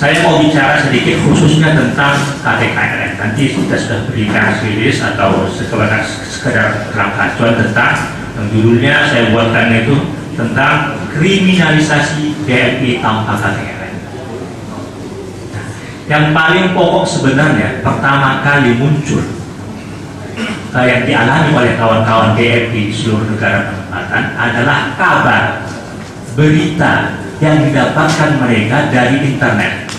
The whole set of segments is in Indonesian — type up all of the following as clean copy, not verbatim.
Saya mau bicara sedikit khususnya tentang KTKRN. Nanti kita sudah berikan rilis atau sekedar kerangka acuan tentang yang judulnya saya buatkan itu tentang kriminalisasi BMI tanpa KTKRN. Nah, yang paling pokok sebenarnya pertama kali muncul yang dialami oleh kawan-kawan BMI di seluruh negara penempatan adalah kabar berita yang didapatkan mereka dari internet,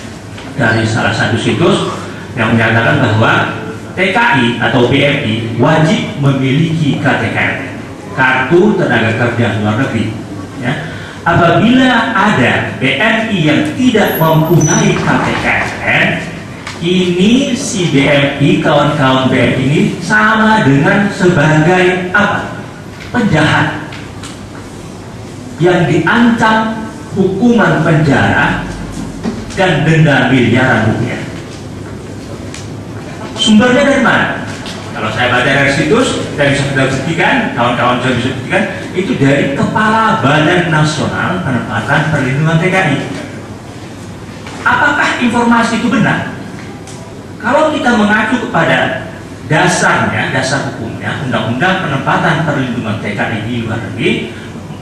dari salah satu situs yang menyatakan bahwa TKI atau BMI wajib memiliki KTKRN, kartu tenaga kerja luar negeri. Ya. Apabila ada BMI yang tidak mempunyai KTKRN, ini si BMI, kawan-kawan BMI ini sama dengan sebagai apa? Penjahat yang diancam hukuman penjara dan denda miliaran rupiah. Sumbernya dari mana? Kalau saya baca dari situs, saya bisa buktikan, kawan-kawan juga bisa buktikan, itu dari Kepala Badan Nasional Penempatan Perlindungan TKI. Apakah informasi itu benar? Kalau kita mengacu kepada dasarnya, dasar hukumnya, Undang-Undang Penempatan Perlindungan TKI di luar negeri,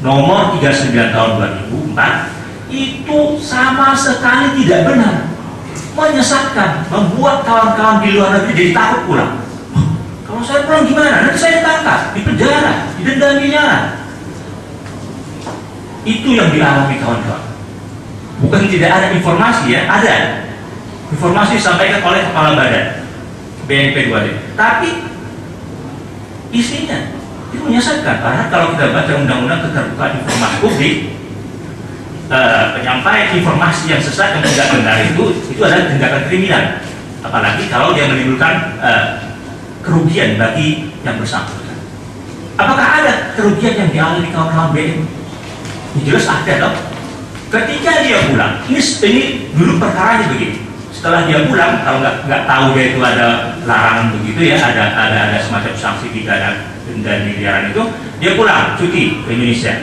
nomor 39 tahun 2004, itu sama sekali tidak benar, menyesatkan, membuat kawan-kawan di luar negeri jadi takut pulang. Kalau saya pulang gimana? Nanti saya ditangkap, dipenjara, didenda miliaran. Itu yang dialami kawan-kawan. Bukan tidak ada informasi ya, ada informasi disampaikan oleh Kepala Badan BNP 2D, tapi isinya itu menyesatkan. Karena kalau kita baca Undang-Undang Keterbukaan Informasi Publik, penyampaian informasi yang sesat yang tidak benar itu adalah tindakan kriminal, apalagi kalau dia menimbulkan kerugian bagi yang bersangkutan. Apakah ada kerugian yang dialami kawan-kawan BNI? Jelas ada dong. Ketika dia pulang, ini dulu perkaranya begini. Setelah dia pulang, kalau nggak tahu dia itu ada larangan begitu ya, ada semacam sanksi pidana denda miliaran itu, dia pulang cuti ke Indonesia.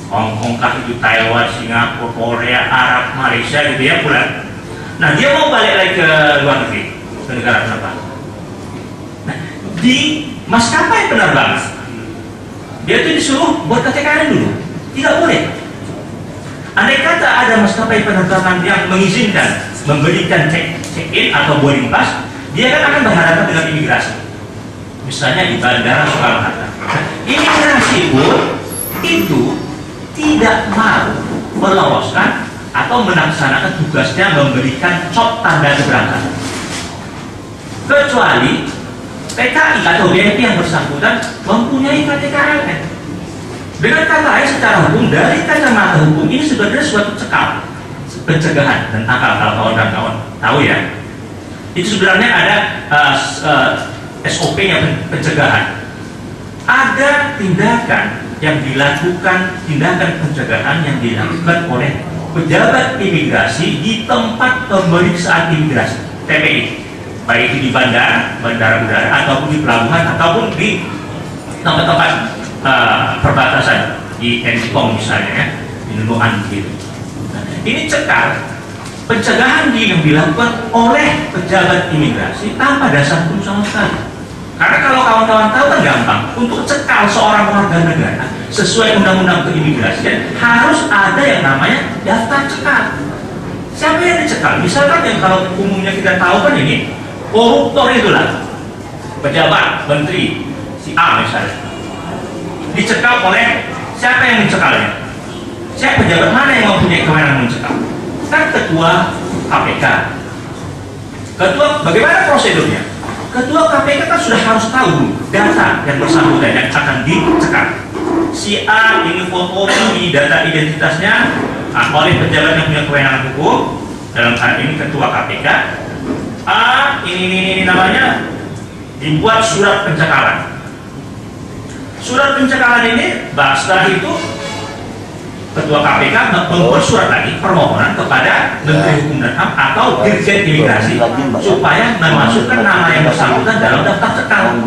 Hongkong kah itu, Taiwan, Singapura, Korea, Arab, Malaysia gitu ya, pulang. Nah dia mau balik lagi ke luar negeri, ke negara penerbangan. Nah di maskapai penerbangan dia tuh disuruh buat KTKRN dulu, tidak boleh. Andai kata ada maskapai penerbangan yang mengizinkan memberikan check-in atau boarding pass, dia kan akan berhadapan dengan imigrasi, misalnya di Bandara Soekarno-Hatta. Imigrasi pun itu tidak mau meloloskan atau melaksanakan tugasnya memberikan cop tanda keberangkatan, kecuali TKI atau BNI yang bersangkutan mempunyai KTKRN. Dengan kata lain, secara hukum, dari kacamata hukum ini sebenarnya suatu cekal pencegahan dan akal, kalau kawan dan kawan tahu ya. Itu sebenarnya ada SOP-nya pencegahan. Ada tindakan yang dilakukan, tindakan pencegahan yang dilakukan oleh pejabat imigrasi di tempat pemeriksaan imigrasi TPI, baik itu di bandara udara ataupun di pelabuhan ataupun di tempat-tempat perbatasan di Enkom misalnya ya, di Nunukan gitu. Nah, ini cekal pencegahan yang dilakukan oleh pejabat imigrasi tanpa dasar hukum sama sekali. Karena kalau kawan-kawan tahu kan gampang, untuk cekal seorang warga negara sesuai undang-undang keimigrasian harus ada yang namanya daftar cekal. Siapa yang dicekal? Misalkan yang kalau umumnya kita tahu kan ini koruptor itulah, pejabat, menteri, si A misalnya, dicekal oleh siapa yang dicekalnya? Siapa pejabat mana yang mempunyai kewenangan mencekal? Kan ketua KPK. Ketua, bagaimana prosedurnya? Ketua KPK kan sudah harus tahu data yang bersangkutan yang akan dicekal. Si A ini foto, ini data identitasnya oleh pejabat yang punya kewenangan hukum, dalam hal ini ketua KPK. A ini namanya dibuat surat pencekalan. Surat pencekalan ini, setelah itu Ketua KPK membuat surat lagi permohonan kepada Menteri Hukum dan HAM atau Dirjen Imigrasi supaya memasukkan nama yang bersangkutan dalam daftar cekal.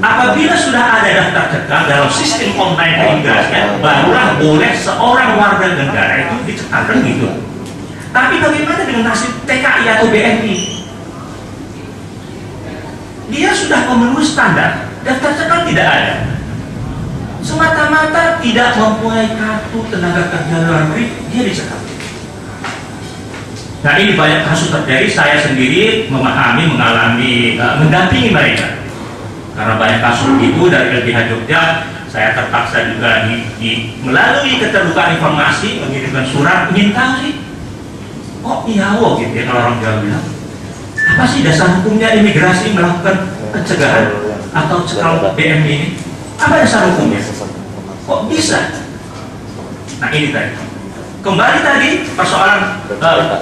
Apabila sudah ada daftar cekal dalam sistem online keimigrasian, barulah boleh seorang warga negara itu dicekal, kan gitu. Tapi bagaimana dengan nasib TKI atau BNI? Dia sudah memenuhi standar, daftar cekal tidak ada. Semata-mata tidak mempunyai kartu tenaga kerja luar negeri, dia dicekal. Nah, ini banyak kasus terjadi. Saya sendiri memahami, mengalami, mendampingi mereka. Karena banyak kasus itu dari LBH Jogja, saya terpaksa juga melalui keterbukaan informasi mengirimkan surat, ingin tahu sih, oh iya gitu ya kalau orang Jawa bilang, apa sih dasar hukumnya imigrasi melakukan pencegahan atau cekal BM ini? Apa dasar hukumnya? Kok bisa? Nah ini tadi. Kembali tadi persoalan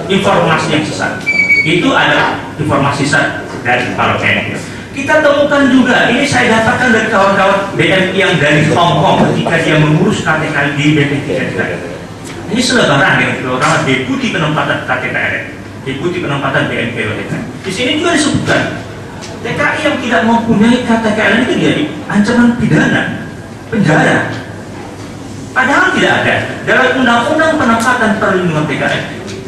informasi yang sesat. Itu adalah informasi sesat dari kepala TNI. Kita temukan juga, ini saya dapatkan dari kawan-kawan BNI yang dari Hong Kong ketika dia mengurus KTK di BPT. Ini selebaran yang terutama deputi penempatan KTKRN, deputi penempatan BNPWK. Di sini juga disebutkan TKI yang tidak mempunyai KTKRN itu dia ancaman pidana, penjara. Padahal tidak ada dalam undang-undang penempatan perlindungan TKI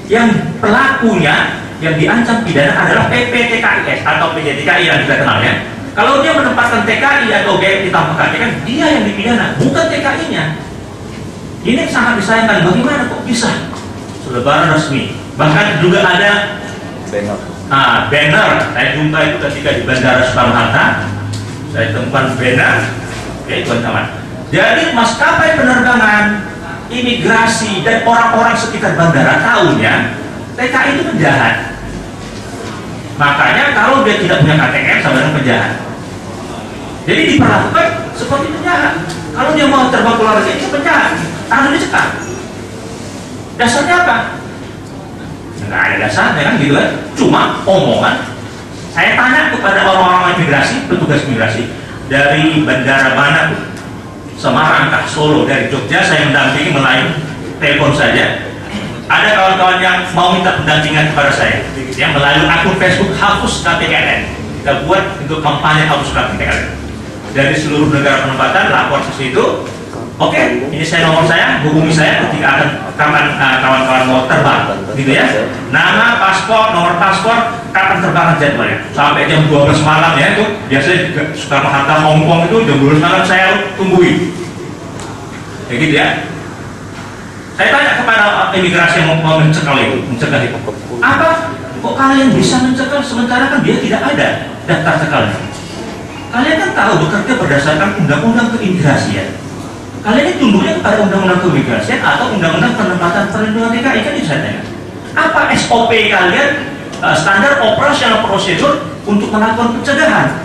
yang pelakunya yang diancam pidana adalah PPTKIS atau PJTKI yang kita kenal ya. Kalau dia menempatkan TKI atau BNI tanpa KTK, dia yang dipidana, bukan TKI-nya. Ini sangat disayangkan. Bagaimana kok bisa? Selebaran resmi. Bahkan juga ada banner. Banner. Saya jumpa itu ketika di Bandara Soekarno-Hatta. Saya temukan banner. Ya, teman-teman. Jadi maskapai penerbangan, imigrasi dan orang-orang sekitar bandara tahunya TKI itu penjahat. Makanya kalau dia tidak punya KTM sama dengan penjahat. Jadi diperlakukan seperti penjahat. Kalau dia mau terbang ke luar negeri itu penjahat, harus dicekal. Dasarnya apa? Nggak ada dasarnya kan gitu kan? Cuma omongan. Saya tanya kepada orang-orang imigrasi, petugas imigrasi dari bandara mana tuh? Semarang, Solo, dari Jogja, saya mendampingi melalui telepon saja. Ada kawan-kawan yang mau minta pendampingan kepada saya, yang melalui akun Facebook Hapus KTKRN. Kita buat untuk kampanye Hapus KTKRN. Dari seluruh negara penempatan lapor ke situ. Oke, ini saya nomor saya, hubungi saya ketika akan kawan-kawan mau terbang, gitu ya. Nama, paspor, nomor paspor, kapan terbangan jadwalnya. Sampai jam 12 malam ya itu. Biasanya juga Soekarno-Hatta Hong Kong itu jam 12 malam saya tungguin. Kayak gitu ya. Saya tanya kepada imigrasi yang mau mencekal itu, mencegah itu. Apa? Kok kalian bisa mencekal sementara kan dia tidak ada daftar cekalnya? Kalian kan tahu bekerja berdasarkan undang-undang keimigrasian. Kalian ini tunduknya kepada undang-undang keimigrasian atau undang-undang penempatan perlindungan TKI kan bisa tanya. Apa SOP kalian, standar operasional prosedur untuk melakukan pencegahan?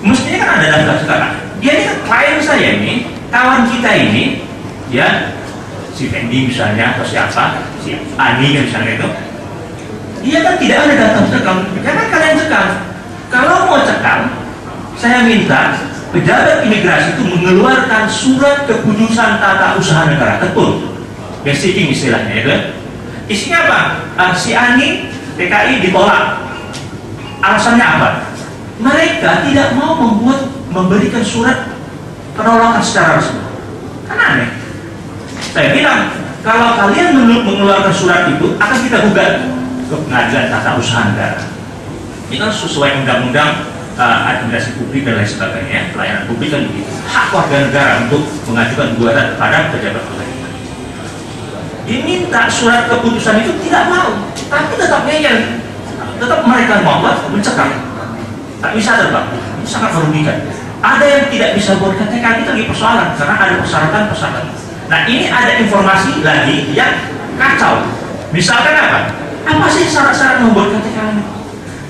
Mestinya kan ada daftar sekarang. Dia ini kan klien saya ini, kawan kita ini, ya, si Fendi misalnya atau siapa, si Ani misalnya itu, dia kan tidak ada daftar cekal. Jangan kalian cekal. Kalau mau cekal, saya minta pejabat imigrasi itu mengeluarkan surat keputusan tata usaha negara, ketul, basiking istilahnya itu. Isinya apa? Si Ani TKI ditolak. Alasannya apa? Mereka tidak mau memberikan surat penolakan secara resmi. Kan aneh. Saya bilang, kalau kalian mengeluarkan surat itu akan kita gugat ke pengadilan tata usaha negara. Ini kan sesuai undang-undang administrasi publik dan lain sebagainya, pelayanan publik kan begitu. Hak warga negara untuk mengajukan gugatan kepada pejabat pemerintah. Diminta surat keputusan itu tidak mau, tapi tetap ngeyel, tetap mereka mau mencekal, tak bisa terbang. Ini sangat merugikan. Ada yang tidak bisa buat KTK itu lagi persoalan karena ada persyaratan. Nah ini ada informasi lagi yang kacau. Misalkan apa? Apa sih syarat-syarat membuat KTK ini?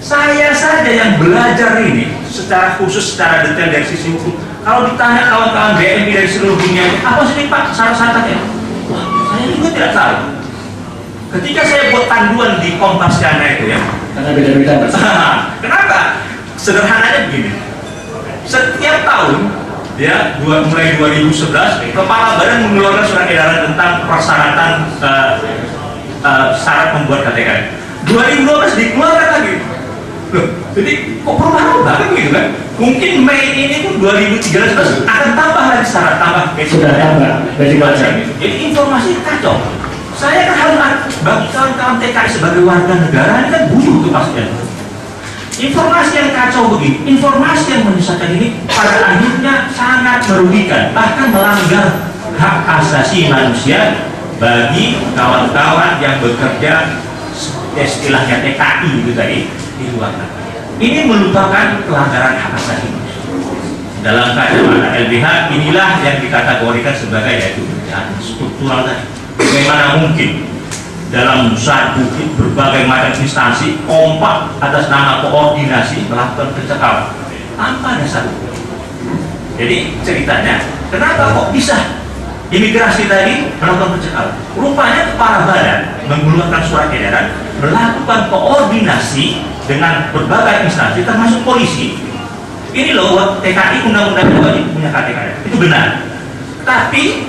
Saya saja yang belajar ini secara khusus, secara detail dari sisi hukum. Kalau ditanya kawan-kawan BNI dari seluruh dunia, apa sih Pak syarat-syaratnya? Wah, saya juga tidak tahu. Ketika saya buat panduan di Kompasiana itu ya, karena beda-beda. Kenapa? Sederhananya begini. Setiap tahun, ya, mulai 2011, Kepala Badan mengeluarkan surat edaran tentang persyaratan syarat membuat KTK. 2012 dikeluarkan lagi. Loh, jadi kok berubah-ubah kan gitu kan? Mungkin Mei ini pun 2013 akan tambah lagi syarat tambah. Sudah tambah, Jadi informasi kacau. Saya kan harus bagi kawan-kawan TKI sebagai warga negara ini kan butuh kepastian. Informasi yang kacau begini, informasi yang menyesatkan ini pada akhirnya sangat merugikan, bahkan melanggar hak asasi manusia bagi kawan-kawan yang bekerja istilahnya TKI itu tadi di luar negeri. Ini merupakan pelanggaran hak asasi manusia. Dalam kacamata LBH inilah yang dikategorikan sebagai yaitu kejahatan struktural tadi. Bagaimana mungkin dalam satu berbagai macam instansi kompak atas nama koordinasi melakukan pencekalan tanpa dasar hukum. Jadi ceritanya, kenapa kok bisa imigrasi tadi melakukan pencekalan? Rupanya kepala badan mengeluarkan surat edaran melakukan koordinasi dengan berbagai instansi termasuk polisi. Ini loh TKI, undang-undang wajib punya KTKN, itu benar. Tapi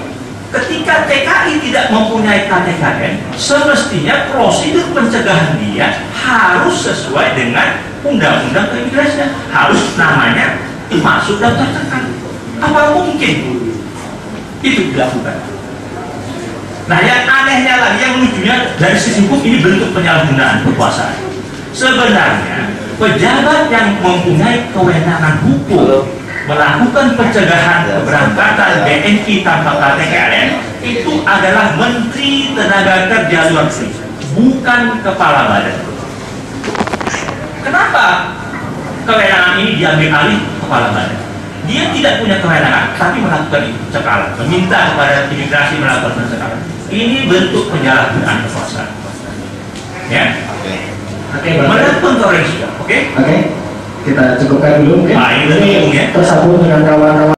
ketika TKI tidak mempunyai KTKN, semestinya prosedur pencegahan dia harus sesuai dengan undang-undang keimigrasian, harus namanya masuk daftar terkan. Apa mungkin itu dilakukan? Nah, yang anehnya lagi, yang lucunya dari sisi hukum ini bentuk penyalahgunaan kekuasaan. Sebenarnya pejabat yang mempunyai kewenangan hukum melakukan pencegahan keberangkatan BNI tanpa KTKN itu adalah Menteri Tenaga Kerja luar negeri, bukan kepala badan. Kenapa kewenangan ini diambil alih kepala badan? Dia tidak punya kewenangan, tapi melakukan pencekalan, meminta kepada imigrasi melakukan pencekalan. Ini bentuk penyalahgunaan kekuasaan. Ya, menurut Torres, oke? Kita cukupkan dulu mungkin. Ini tersambung dengan kawan-kawan